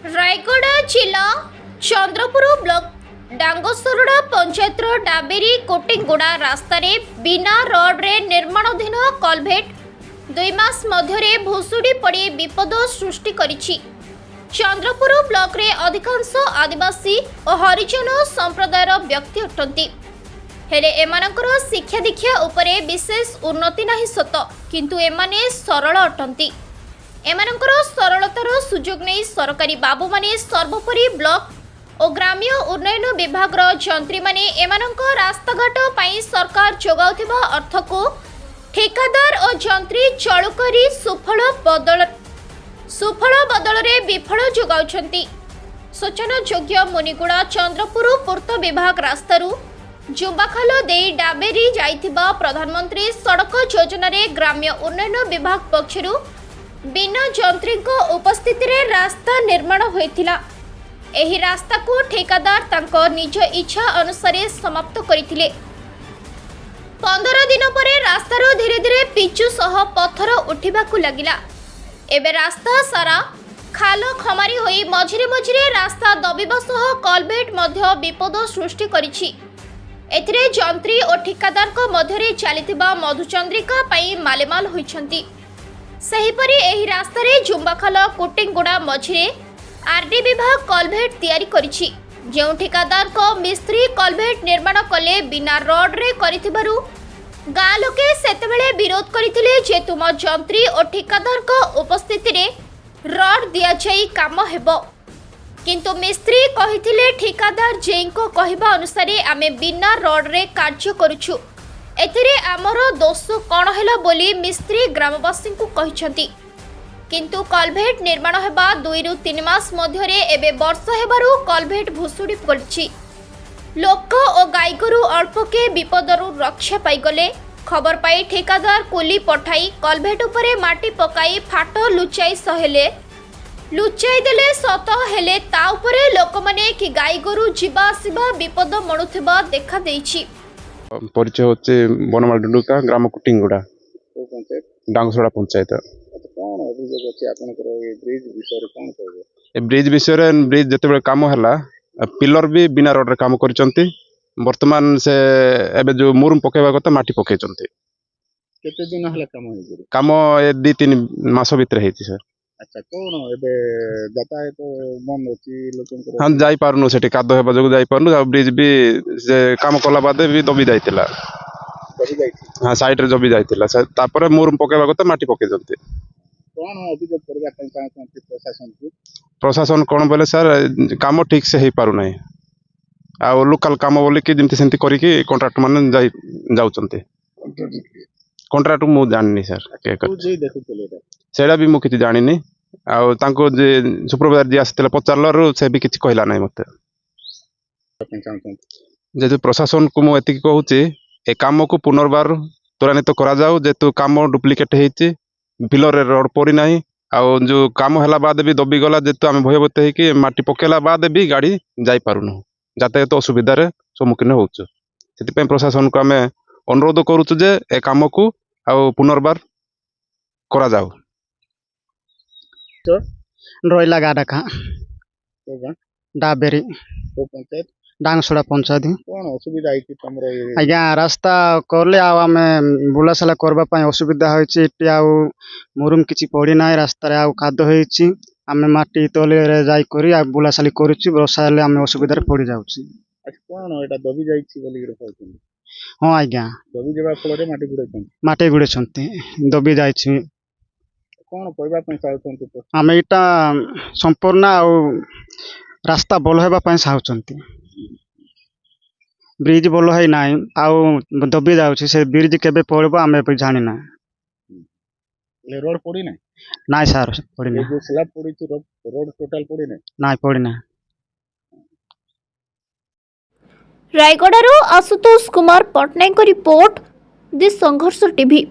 रायगढ़ जिला चंद्रपुर ब्लॉक डांगसोरड़ा पंचायत डाबेरी कोटिंगुड़ा रास्तार बिना रोड्रे निर्माणाधीन कलभेट 2 मास मध्य भुशुड़ी पड़ी विपद सृष्टि करिछि। चंद्रपुर ब्लॉक रे अधिकांश आदिवासी और हरिजन संप्रदायर व्यक्ति अटंती हेले एमानकर शिक्षा दीक्षा उपरे विशेष उन्नति नाही सत किंतु एमाने सरल अटंती। एमानकर सरलतार सुजोग नहीं सरकारी बाबू माने सर्वोपरि ब्लॉक और ग्राम्य उन्नयन विभाग जंत्री माने एमानक रास्ताघाट पाई सरकार जोगाउथिबा अर्थ को ठेकादार और जंत्री चलु करी सुफल बदल रे विफल जोगाउछंती। सूचना योग्य मुनिगुड़ा चंद्रपुर पूर्त विभाग रास्तारू जुम्बाखाल दे डाबेरी जाइथिबा प्रधानमंत्री सड़क योजना रे ग्राम्य उन्नयन विभाग पक्षरु बिना जंत्री को उपस्थिति रे रास्ता निर्माण होइथिला। एही रास्ता को ठेकादार तांको निज इच्छा अनुसार समाप्त करिथिले। 15 दिन परे रास्तार धीरे धीरे पिचु सह पत्थर उठिबाकू लागिला। एबे रास्ता सारा खाल खमारी होई मझिरे मझिरे रास्ता दबिबा सह कलभेट मध्य विपद सृष्टि करिछि। एथिरे जंत्री और ठेकादार को मध्यरे चलिथिबा मधुचंद्रिका पाई मालेमाल होइछंती। सेहीपरि एही रास्ता रे जुम्बाखाल कोटिंगुड़ा मझिरे आरडी विभाग कलभेट तैयारी करिछि। जेउ ठेकादार को मिस्त्री कलभेट निर्माण कले बिना रोड रे करिथिबारु गाँ लोके सेतेबेले विरोध करिथिले जे तुम जंत्री और ठेकादार को उपस्थिति रे रोड दिया जाई काम हेबो किंतु मिस्त्री कहिथिले ठेकादार जेको कहिबा अनुसार आमे बिना रोड रे कार्य करूछु एथिरे आमर दोष कौन हैला बोली मिस्त्री ग्रामवासी को कहिसंती। किंतु कलभेट निर्माण हेबा 2 रु 3 मास मध्यरे एबे वर्ष हेबारु कलभेट भुसुड़ी पड़छि। लोक और गाईगोरु अल्पके विपदरु रक्षा पाइगले। खबर पाई ठेकादार कुली पठाई कलभेट उपरे माटी पकाई फाट लुचाई सहेले लुचाई देले सत हेले ता उपरे लोक माने कि गाईगोरु जीवा आसीबा विपद मणुथिबा देखा देइछि। परिचय होचे बनमाल डुडुका ग्राम कुटिंगुड़ा डांगसोड़ा पंचायत। ब्रिज विषय ब्रिज जिते काम है पिलर भी बिना रोड रे काम करचंती। वर्तमान से एबे जो मुरुम पकेबा कथा माटी पकेचंती। केते दिन हला काम ए 2-3 मास भीतर हेछि सर। अच्छा कोन एबे यातायात बंद अछि लोकन हम जाई पारनु सेठी कादो हेबा जगु जाई पारनु। ब्रिज भी से काम कला बादे भी दबी जाइतिला। हाँ साइड रे जबी जाइतिला तापर मुरुम पकेबा कथा माटी पकेचंती। कोन अभियोग करबा प्रशासन को प्रशासन कौन बोले सर काम ठीक से ही पारु नहीं आ लोकल काम बोले कि जमती सेमती करी कि कॉन्ट्रैक्ट माने जाई जाउचंती। कॉन्ट्रैक्ट मु जाननी सर के सेडा भी मु किछि जानिनी आ तांको जे सुपरवाइजर जे आस्थिला पचारलर से भी किछि कहला नहीं मते। जे प्रशासन को मु एतिक कहूची ए काम को पुनर्बार त्वरान्वित करा जाऊ जेतु काम डुप्लिकेट हेछि पिलर रे रोड पड़ी नहीं आउ जो काम हैला बाद भी दबी गला जेतु आम भयभूत है माटी पकेला बाद भी गाड़ी जाई पारुनु यातायात असुविधा रे सम्मुखीन होउछु। सेति प्रशासन को आम अनुरोध करूछु जे ए काम को आउ पुनर्बार करा जाऊ। तो रोइला गाडा का डाबेरी पंचायत डांगसोड़ा पंचायत कोन असुविधा आइछि तमरो आज्ञा रास्ता करले आमे बुलासाला करबा पई असुविधा होइछि। इटी आ मुरुम किछि पड़ी नाही रास्ता रे आ कादो होइछि। आमे माटी तले रे जाई करी आ बुलासाली करूछि बरसाले आमे असुविधा रे पड़ी जाउछि। अच्छा कोन एटा दबी जाइछि बोली रे कहछन। हां आज्ञा दबी जेबा फल रे माटी गुड़े छन्ते दबी जाइछि। कोन कहबा पई चाहछन तो आमे इटा संपूर्ण आ रास्ता बोल हेबा पई चाहछन्ती। ब्रिज बोल है ना आउ दबी जाउछि से ब्रिज केबे पड़बो आमे जानि ना। ले रोड पड़ी ना नाइ सर पड़ी ना जो स्लैब पड़ी छि रोड टोटल पड़ी ना नाइ पड़ी ना। रायगढ़ आशुतोष कुमार पटनायक रिपोर्ट दि संघर्ष टीवी।